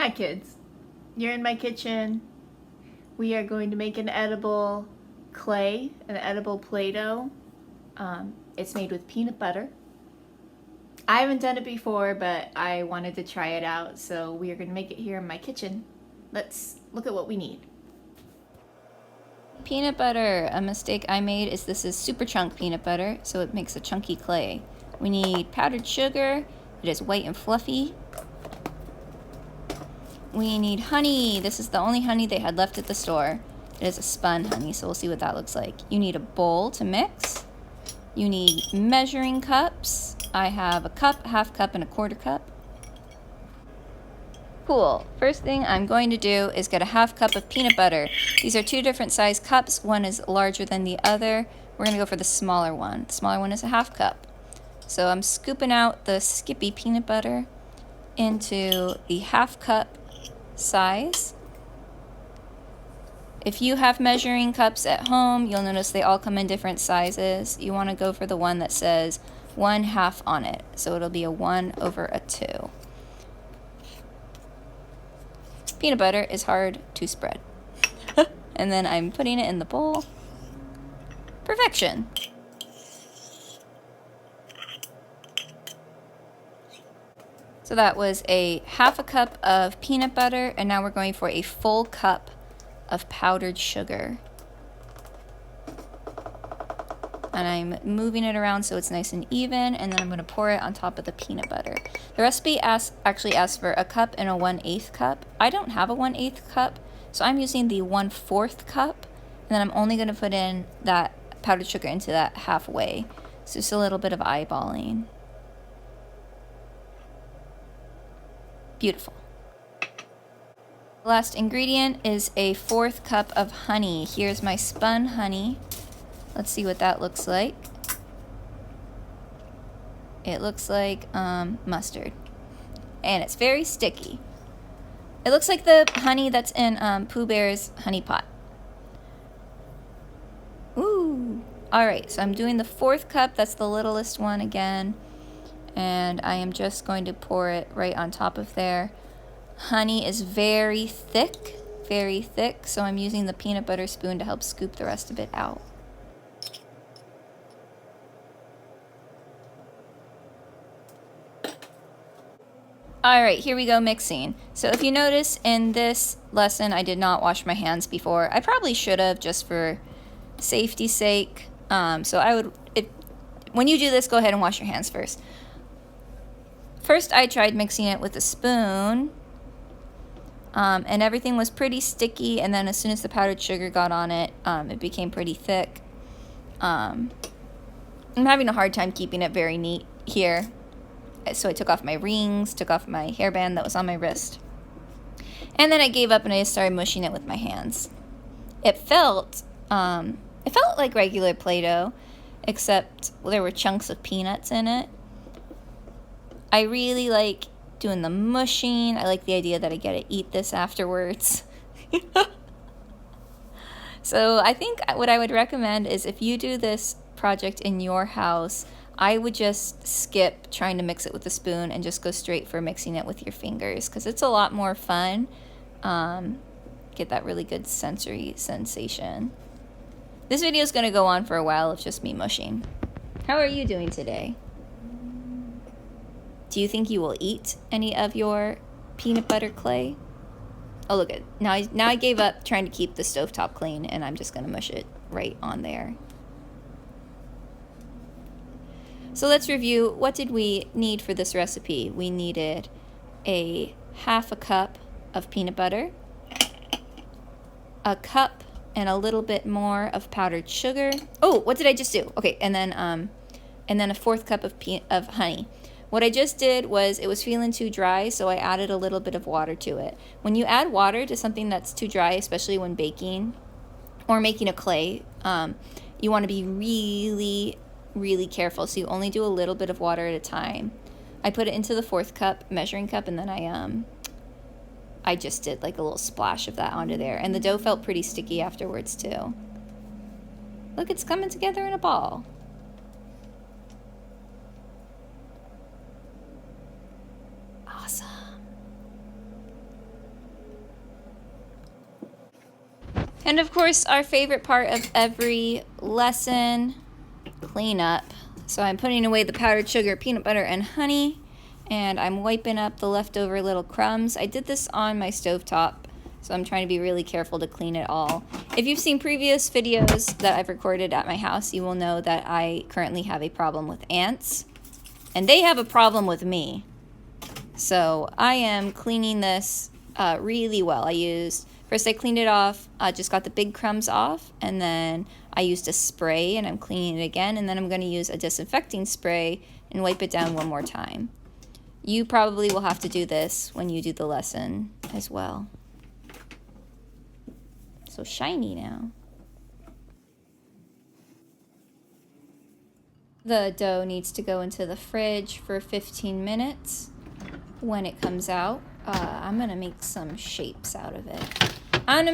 Hi kids, you're in my kitchen. We are going to make an edible clay, an edible Play-Doh. It's made with peanut butter. I haven't done it before, but I wanted to try it out, so we are going to make it here in my kitchen. Let's look at what we need. Peanut butter. A mistake I made is this is super chunk peanut butter, so it makes a chunky clay. We need powdered sugar. It is white and fluffy. We need honey. This is the only honey they had left at the store. It is a spun honey, so we'll see what that looks like. You need a bowl to mix. You need measuring cups. I have a cup, half cup, and a quarter cup. Cool. First thing I'm going to do is get a half cup of peanut butter. These are two different size cups. One is larger than the other. We're going to go for the smaller one. The smaller one is a half cup. So I'm scooping out the Skippy peanut butter into the half cup size. If you have measuring cups at home, you'll notice they all come in different sizes. You want to go for the one that says 1/2 on it. So it'll be a 1/2. Peanut butter is hard to spread. And then I'm putting it in the bowl. Perfection. So that was a half a cup of peanut butter, and now we're going for a full cup of powdered sugar. And I'm moving it around so it's nice and even, and then I'm going to pour it on top of the peanut butter. The recipe actually asks for a cup and a 1/8 cup. I don't have a 1/8 cup, so I'm using the 1/4 cup, and then I'm only going to put in that powdered sugar into that halfway. So just a little bit of eyeballing. Beautiful. The last ingredient is a 1/4 cup of honey. Here's my spun honey. Let's see what that looks like. It looks like mustard. And it's very sticky. It looks like the honey that's in Pooh Bear's honey pot. Ooh. Alright, so I'm doing the 1/4 cup. That's the littlest one again. And I am just going to pour it right on top of there. Honey is very thick, so I'm using the peanut butter spoon to help scoop the rest of it out. Alright, here we go mixing. So if you notice in this lesson I did not wash my hands before. I probably should have, just for safety's sake. So I would, when you do this, go ahead and wash your hands first. First I tried mixing it with a spoon. And everything was pretty sticky, and then as soon as the powdered sugar got on it, it became pretty thick. I'm having a hard time keeping it very neat here. So I took off my rings, took off my hairband that was on my wrist. And then I gave up and I just started mushing it with my hands. It felt like regular Play-Doh, except there were chunks of peanuts in it. I really like doing the mushing. I like the idea that I get to eat this afterwards. So I think what I would recommend is, if you do this project in your house, I would just skip trying to mix it with a spoon and just go straight for mixing it with your fingers, because it's a lot more fun. Get that really good sensory sensation. This video is going to go on for a while of just me mushing. How are you doing today? Do you think you will eat any of your peanut butter clay? Oh, look at now I gave up trying to keep the stovetop clean, and I'm just going to mush it right on there. So let's review, what did we need for this recipe? We needed a half a cup of peanut butter, a cup and a little bit more of powdered sugar. Oh, what did I just do? Okay, and then a 1/4 cup of honey. What I just did was, it was feeling too dry, so I added a little bit of water to it. When you add water to something that's too dry, especially when baking or making a clay, you want to be really careful, so you only do a little bit of water at a time. I put it into the 1/4 cup measuring cup, and then I just did like a little splash of that onto there, and the dough felt pretty sticky afterwards too. Look, it's coming together in a ball. Awesome. And of course, our favorite part of every lesson, cleanup. So I'm putting away the powdered sugar, peanut butter, and honey, and I'm wiping up the leftover little crumbs. I did this on my stovetop, so I'm trying to be really careful to clean it all. If you've seen previous videos that I've recorded at my house, you will know that I currently have a problem with ants, and they have a problem with me. So I am cleaning this really well. First I cleaned it off, just got the big crumbs off, and then I used a spray and I'm cleaning it again, and then I'm going to use a disinfecting spray and wipe it down one more time. You probably will have to do this when you do the lesson as well. So shiny now. The dough needs to go into the fridge for 15 minutes. When it comes out, I'm gonna make some shapes out of it. I want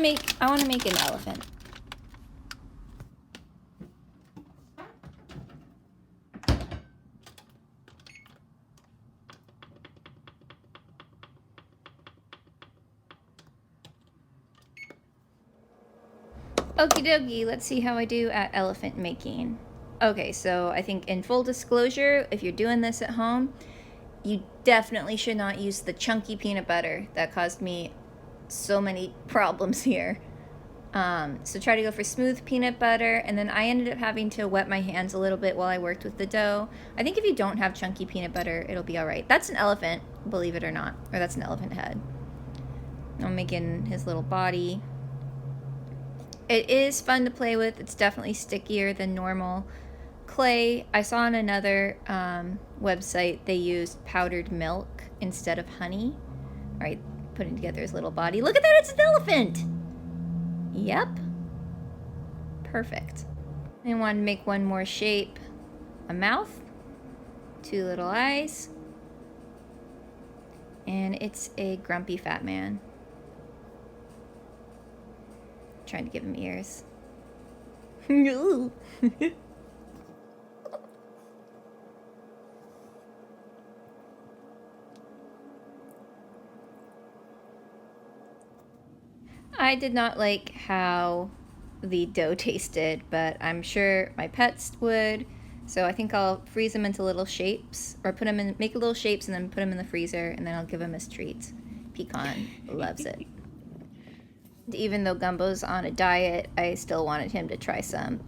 to make an elephant. Okie dokie, let's see how I do at elephant making. Okay, so I think in full disclosure, if you're doing this at home, you definitely should not use the chunky peanut butter. That caused me so many problems here. So try to go for smooth peanut butter, and then I ended up having to wet my hands a little bit while I worked with the dough. I think if you don't have chunky peanut butter, it'll be alright. That's an elephant, believe it or not. Or that's an elephant head. I'm making his little body. It is fun to play with. It's definitely stickier than normal clay. I saw on another website they used powdered milk instead of honey. Alright, putting together his little body. Look at that, it's an elephant! Yep. Perfect. I want to make one more shape. A mouth. 2 little eyes. And it's a grumpy fat man. Trying to give him ears. I did not like how the dough tasted, but I'm sure my pets would. So I think I'll freeze them into little shapes, or put them in, make little shapes and then put them in the freezer, and then I'll give him as treats. Pecan loves it. Even though Gumbo's on a diet, I still wanted him to try some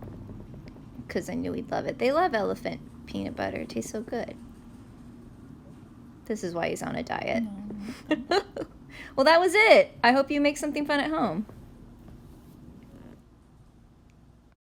because I knew he'd love it. They love elephant peanut butter. It tastes so good. This is why he's on a diet. Well, that was it. I hope you make something fun at home.